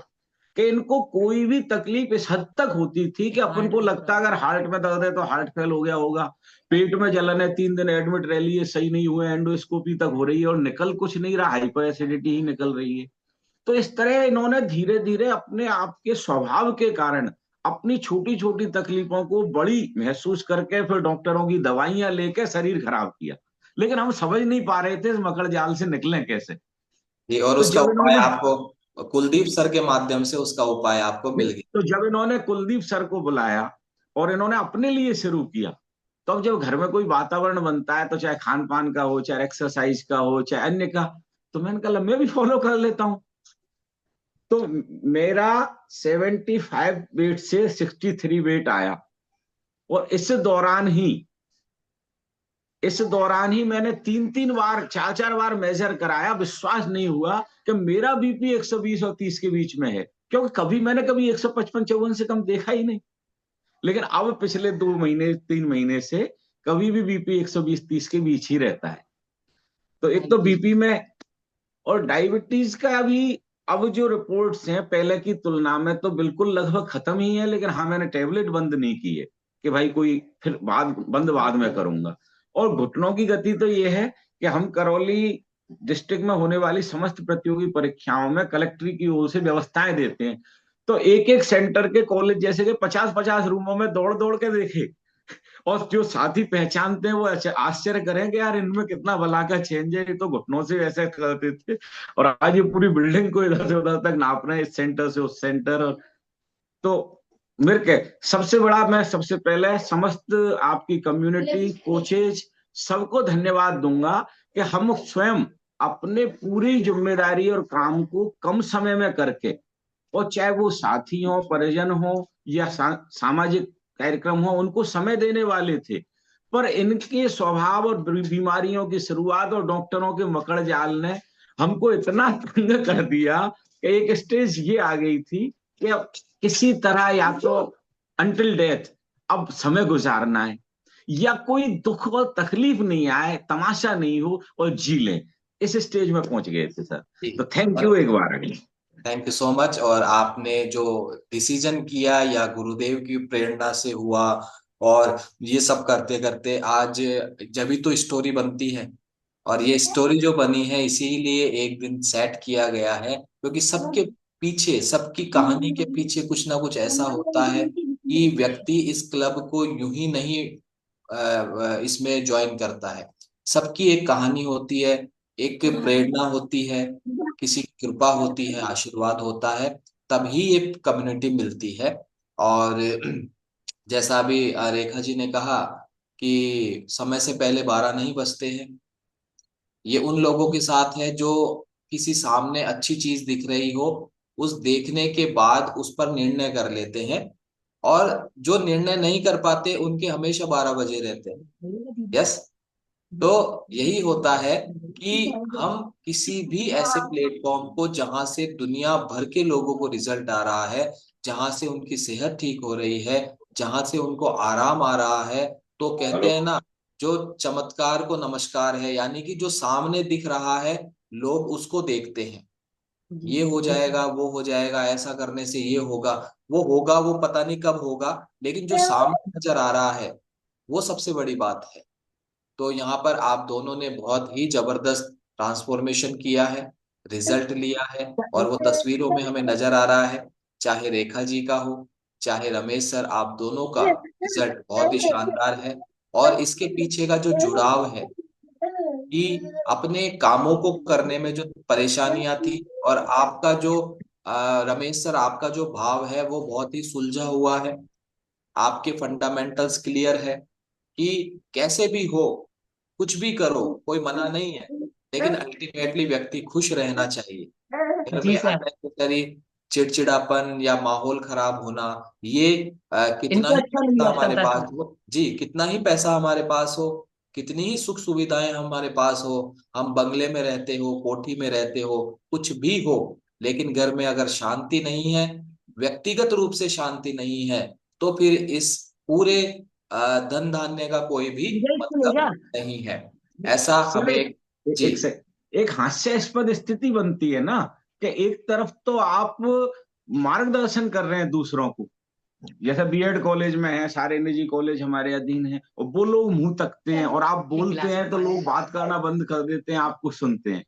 कि इनको कोई भी तकलीफ इस हद तक होती थी कि अपन को लगता अगर हार्ट में दर्द है तो हार्ट फेल हो गया होगा, पेट में जलन है 3 दिन एडमिट रह लिए, सही नहीं हुए, एंडोस्कोपी तक हो रही है और निकल कुछ नहीं रहा, हाइपर एसिडिटी ही निकल रही है। तो इस तरह इन्होंने धीरे धीरे अपने आप के स्वभाव के कारण अपनी छोटी छोटी तकलीफों को बड़ी महसूस करके फिर डॉक्टरों की दवाइयां लेके शरीर खराब किया, लेकिन हम समझ नहीं पा रहे थे इस मकड़ जाल से निकलें कैसे। जी, और तो उसका जब उपाय इन्होंने आपको कुलदीप सर के माध्यम से उसका उपाय आपको मिल गया। तो जब इन्होंने कुलदीप सर को बुलाया और इन्होंने अपने लिए शुरू किया, तो अब जब घर में कोई वातावरण बनता है, तो चाहे खान पान का हो, चाहे एक्सरसाइज का हो, चाहे अन्य का, तो मैंने कहा मैं भी फॉलो कर लेता हूँ। तो मेरा 75 वेट से 63 वेट आया, और इस दौरान ही मैंने 3 3 बार 4 4 बार मेजर कराया, विश्वास नहीं हुआ कि मेरा बीपी 120 और 30 के बीच में है, क्योंकि कभी 155 54 से कम देखा ही नहीं। लेकिन अब पिछले 2 महीने 3 महीने से कभी भी बीपी 120 30 के बीच ही रहता है। तो एक तो बीपी में, और डायबिटीज का भी अब जो रिपोर्ट्स हैं पहले की तुलना में तो बिल्कुल लगभग खत्म ही है, लेकिन हाँ मैंने टेबलेट बंद नहीं की है कि भाई कोई फिर बाद में करूंगा। और घुटनों की गति तो ये है कि हम करौली डिस्ट्रिक्ट में होने वाली समस्त प्रतियोगी परीक्षाओं में कलेक्ट्री की ओर से व्यवस्थाएं देते हैं, तो एक एक सेंटर के कॉलेज जैसे कि 50 50 रूमों में दौड़ दौड़ के देखे, और जो साथी पहचानते हैं वो आश्चर्य करेंगे यार इनमें कितना बला का चेंज है, ये तो घुटनों से ऐसे करते थे और आज ये पूरी बिल्डिंग को इधर से उधर तक नाप रहे हैं, इस सेंटर से उस सेंटर। तो मेरे के सबसे बड़ा, मैं सबसे पहले समस्त आपकी कम्युनिटी कोचेज सबको धन्यवाद दूंगा कि हम स्वयं अपने पूरी जिम्मेदारी और काम को कम समय में करके, और चाहे वो साथी हो, परिजन हो या सामाजिक कार्यक्रम हो, उनको समय देने वाले थे, पर इनके स्वभाव और बीमारियों की शुरुआत और डॉक्टरों के मकड़ जाल ने हमको इतना तंग कर दिया कि एक स्टेज ये आ गई थी कि अब किसी तरह या तो अंटिल डेथ अब समय गुजारना है, या कोई दुख और तकलीफ नहीं आए, तमाशा नहीं हो और जी लें, इस स्टेज में पहुंच गए थे सर। जी, तो थैंक और यू एक बार अगली। Thank you so much. और आपने जो डिसीजन किया या गुरुदेव की प्रेरणा से हुआ, और ये सब करते करते आज जब भी तो स्टोरी बनती है, और ये स्टोरी जो बनी है इसीलिए एक दिन सेट किया गया है, क्योंकि सबके पीछे, सबकी कहानी के पीछे कुछ ना कुछ ऐसा होता है कि व्यक्ति इस क्लब को यूं ही नहीं इसमें ज्वाइन करता है। सबकी एक कहानी होती है, एक प्रेरणा होती है, किसी की कृपा होती है, आशीर्वाद होता है, तभी ये कम्युनिटी मिलती है। और जैसा अभी रेखा जी ने कहा कि समय से पहले 12 नहीं बजते हैं, ये उन लोगों के साथ है जो किसी सामने अच्छी चीज दिख रही हो, उस देखने के बाद उस पर निर्णय कर लेते हैं, और जो निर्णय नहीं कर पाते उनके हमेशा 12 बजे रहते हैं। यस। तो यही होता है कि हम किसी भी ऐसे प्लेटफॉर्म को जहां से दुनिया भर के लोगों को रिजल्ट आ रहा है, जहां से उनकी सेहत ठीक हो रही है, जहां से उनको आराम आ रहा है, तो कहते हेलो। हैं ना, जो चमत्कार को नमस्कार है, यानी कि जो सामने दिख रहा है लोग उसको देखते हैं, जी ये जी हो बिल्कुल। जाएगा, वो हो जाएगा, ऐसा करने से ये होगा, वो होगा, वो पता नहीं कब होगा, लेकिन जो सामने नजर आ रहा है वो सबसे बड़ी बात है। तो यहाँ पर आप दोनों ने बहुत ही जबरदस्त ट्रांसफॉर्मेशन किया है, रिजल्ट लिया है, और वो तस्वीरों में हमें नजर आ रहा है, चाहे रेखा जी का हो, चाहे रमेश सर, आप दोनों का रिजल्ट बहुत ही शानदार है। और इसके पीछे का जो जुड़ाव है कि अपने कामों को करने में जो परेशानियां थी, और आपका जो रमेश सर, आपका जो भाव है वो बहुत ही सुलझा हुआ है, आपके फंडामेंटल्स क्लियर है कि कैसे भी हो, कुछ भी करो, कोई मना नहीं है, लेकिन अल्टीमेटली व्यक्ति खुश रहना चाहिए। घर जी में सर, अननेसेसरी चिड़चिड़ापन या माहौल खराब होना, ये कितना इनको ही अच्छा नहीं पैसा लगता हमारे था पास सर। हो, जी, कितना ही पैसा हमारे पास हो, कितनी ही सुख सुविधाएं हमारे पास हो, हम बंगले में रहते हो, कोठी में रहते हो, कुछ भी हो, लेकिन घर में अगर शांति नहीं है, व्यक्तिगत रूप से शांति नहीं है, तो फिर इस पूरे धन धान्य का कोई भी मुझे इसको ले जा। मतलब नहीं है। ऐसा सर हमें, जी, एक से एक हास्यास्पद स्थिति बनती है ना, कि एक तरफ तो आप मार्गदर्शन कर रहे हैं दूसरों को, जैसे बीएड कॉलेज में है, सारे निजी कॉलेज हमारे अधीन है, और वो लोग मुंह तकते हैं, और आप एक बोलते गिलास हैं में तो पानी लोग बात करना बंद कर देते हैं, आपको सुनते हैं।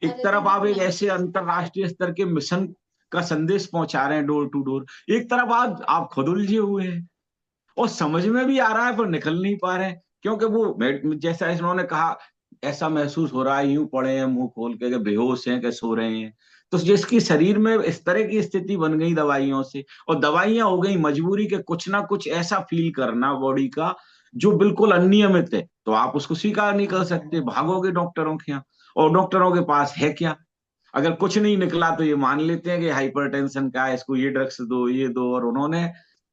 एक तरफ आप एक ऐसे अंतरराष्ट्रीय स्तर के मिशन का संदेश पहुंचा रहे हैं डोर टू डोर, एक तरफ आप खुद उलझे हुए हैं, और समझ में भी आ रहा है पर निकल नहीं पा रहे हैं, क्योंकि वो जैसा इन्होंने कहा, ऐसा महसूस हो रहा है यूं पड़े हैं मुंह खोल के कि बेहोश हैं कि सो रहे हैं। तो जिसकी शरीर में इस तरह की स्थिति बन गई दवाइयों से, और दवाइयां हो गई मजबूरी के कुछ ना कुछ ऐसा फील करना बॉडी का जो बिल्कुल अनियमित है, तो आप उसको स्वीकार नहीं कर सकते, भागोगे डॉक्टरों के यहाँ, और डॉक्टरों के पास है क्या? अगर कुछ नहीं निकला तो ये मान लेते हैं कि हाइपरटेंशन का है, इसको ये ड्रग्स दो, ये दो, और उन्होंने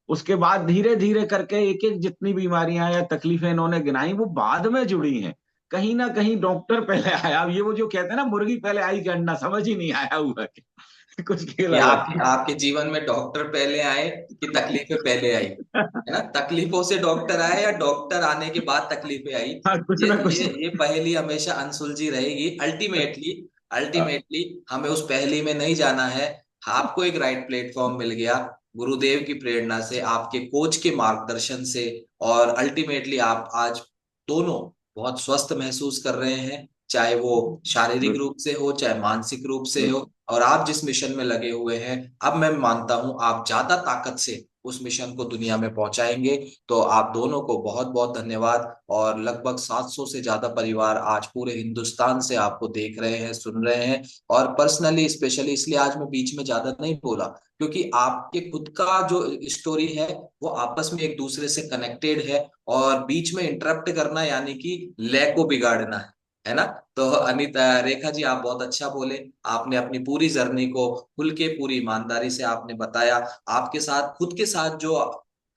उसके बाद धीरे धीरे करके एक एक जितनी बीमारियां या तकलीफें इन्होंने गिनाई वो बाद में जुड़ी हैं। कहीं ना कहीं डॉक्टर पहले आया, अब ये वो जो कहते हैं ना, मुर्गी पहले आई कि अंडा, समझ ही नहीं आया हुआ कि कुछ खेल कि अलग आपके आपके जीवन में डॉक्टर पहले आए कि तकलीफें पहले आई, है ना, तकलीफों से डॉक्टर आए या डॉक्टर आने के बाद तकलीफें आई, हाँ, कुछ ये ना कुछ। ये पहेली हमेशा अनसुलझी रहेगी। अल्टीमेटली, अल्टीमेटली हमें उस पहेली में नहीं जाना है। आपको एक राइट प्लेटफॉर्म मिल गया, गुरुदेव की प्रेरणा से, आपके कोच के मार्गदर्शन से, और अल्टीमेटली आप आज दोनों बहुत स्वस्थ महसूस कर रहे हैं, चाहे वो शारीरिक रूप से हो, चाहे मानसिक रूप से हो। और आप जिस मिशन में लगे हुए हैं, अब मैं मानता हूं आप ज्यादा ताकत से उस मिशन को दुनिया में पहुंचाएंगे। तो आप दोनों को बहुत बहुत धन्यवाद। और लगभग 700 से ज्यादा परिवार आज पूरे हिंदुस्तान से आपको देख रहे हैं, सुन रहे हैं। और पर्सनली स्पेशली इसलिए आज मैं बीच में ज्यादा नहीं बोला, क्योंकि आपके खुद का जो स्टोरी है वो आपस में एक दूसरे से कनेक्टेड है, और बीच में इंटरप्ट करना यानी कि लय को बिगाड़ना है ना। तो अनिता, रेखा जी, आप बहुत अच्छा बोले, आपने अपनी पूरी जर्नी को खुल के, पूरी ईमानदारी से आपने बताया, आपके साथ खुद के साथ जो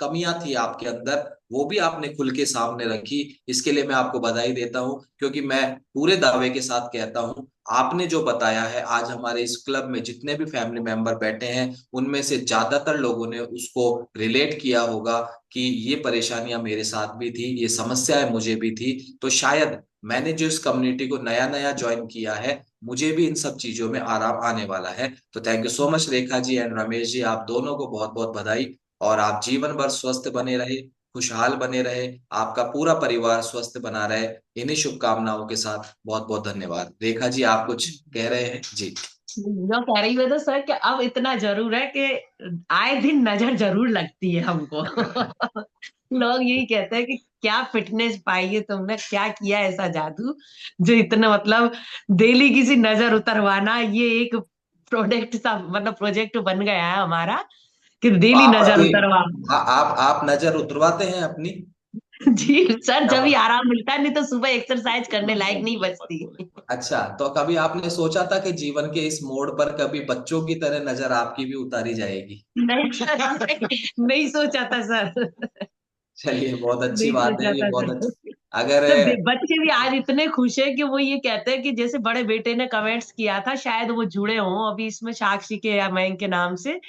कमियां थी आपके अंदर वो भी आपने खुल के सामने रखी। इसके लिए मैं आपको बधाई देता हूं, क्योंकि मैं पूरे दावे के साथ कहता हूं, आपने जो बताया है, आज हमारे इस क्लब में जितने भी फैमिली मेंबर बैठे हैं उनमें से ज्यादातर लोगों ने उसको रिलेट किया होगा कि ये परेशानियां मेरे साथ भी थी, ये समस्याएं मुझे भी थी। तो शायद मैंने जो इस कम्युनिटी को नया नया ज्वाइन किया है, मुझे भी इन सब चीजों में आराम आने वाला है। तो thank you so much Rekha ji and Ramesh ji, आप दोनों को बहुत बहुत बधाई। और आप जीवन भर स्वस्थ बने रहे, खुशहाल बने रहे, आपका पूरा परिवार स्वस्थ बना रहे, इन्हीं शुभकामनाओं के साथ बहुत बहुत धन्यवाद। रेखा जी, आप कुछ कह रहे हैं जी? जो कह रही हो तो सर कि अब इतना जरूर है कि आए दिन नजर जरूर लगती है हमको। लोग यही कहते हैं कि क्या फिटनेस पाई है तुमने, क्या किया ऐसा जादू जो इतना मतलब डेली किसी नजर उतरवाना, ये एक प्रोडक्ट सा मतलब प्रोजेक्ट बन गया है हमारा कि तो डेली आप नजर अभी उतरवा। आप नजर उतरवाते हैं अपनी? जी सर, जब ही तब आराम मिलता है, नहीं तो सुबह एक्सरसाइज करने लायक नहीं बचती। अच्छा, तो कभी आपने सोचा था कि जीवन के इस मोड़ पर कभी बच्चों की तरह नजर आपकी भी उतारी जाएगी? नहीं सर, नहीं सोचा था सर। चलिए, बहुत अच्छी नहीं बात है, सोचा ये था बहुत सर। अच्छी। अगर तो बच्चे भी आज इतने खुश है कि वो ये कहते हैं कि जैसे बड़े बेटे ने कमेंट्स किया था, शायद वो जुड़े हों अभी इसमें साक्षी के या मैं के नाम से,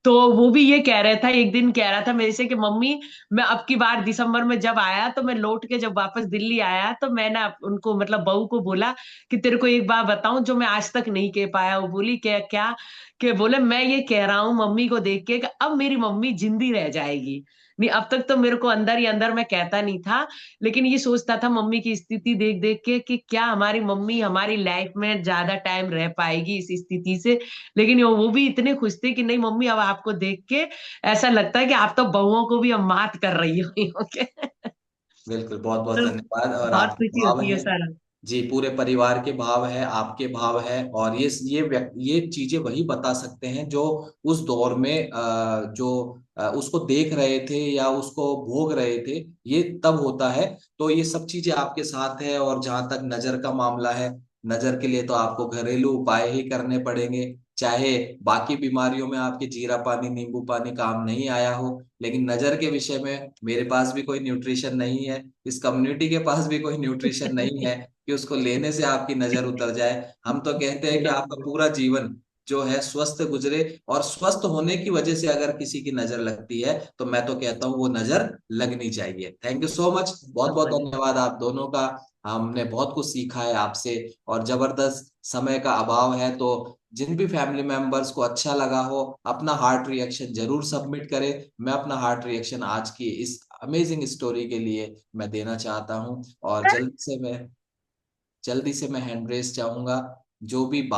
तो वो भी ये कह रहा था, एक दिन कह रहा था मेरे से कि मम्मी, मैं अब की बार दिसंबर में जब आया तो मैं लौट के जब वापस दिल्ली आया तो मैंने उनको मतलब बहू को बोला कि तेरे को एक बात बताऊं जो मैं आज तक नहीं कह पाया। वो बोली क्या क्या? कि बोले मैं ये कह रहा हूँ मम्मी को देख के कि अब मेरी मम्मी जिंदी रह जाएगी। नहीं, अब तक तो मेरे को अंदर ही अंदर मैं कहता नहीं था, लेकिन ये सोचता था मम्मी की स्थिति देख देख के कि क्या हमारी मम्मी हमारी लाइफ में ज्यादा टाइम रह पाएगी इस स्थिति से। लेकिन वो भी इतने खुश थे कि नहीं मम्मी, अब आपको देख के ऐसा लगता है कि आप तो बहुओं को भी अब मात कर रही हो। ओके। बिल्कुल, बहुत बहुत तो धन्यवाद। और बहुत आपके खुशी भाव होती है है, सर। जी, पूरे परिवार के भाव है, आपके भाव है, और ये चीजें वही बता सकते हैं जो उस दौर में जो उसको देख रहे थे या उसको भोग रहे थे, ये तब होता है। तो ये सब चीजें आपके साथ है। और जहां तक नजर का मामला है, नजर के लिए तो आपको घरेलू उपाय ही करने पड़ेंगे। चाहे बाकी बीमारियों में आपके जीरा पानी नींबू पानी काम नहीं आया हो, लेकिन नजर के विषय में मेरे पास भी कोई न्यूट्रिशन नहीं है, इस कम्युनिटी के पास भी कोई न्यूट्रिशन नहीं है कि उसको लेने से आपकी नजर उतर जाए। हम तो कहते हैं कि आपका पूरा जीवन जो है स्वस्थ गुजरे, और स्वस्थ होने की वजह से अगर किसी की नजर लगती है तो मैं तो कहता हूँ वो नजर लगनी चाहिए। थैंक यू सो मच, बहुत बहुत धन्यवाद आप दोनों का। हमने बहुत कुछ सीखा है आपसे। और जबरदस्त समय का अभाव है, तो जिन भी फैमिली मेंबर्स को अच्छा लगा हो, अपना हार्ट रिएक्शन जरूर सबमिट करें। मैं अपना हार्ट रिएक्शन आज की इस अमेजिंग स्टोरी के लिए मैं देना चाहता हूँ। और जल्दी से मैं हैंड रेस चाहूंगा। जो भी बात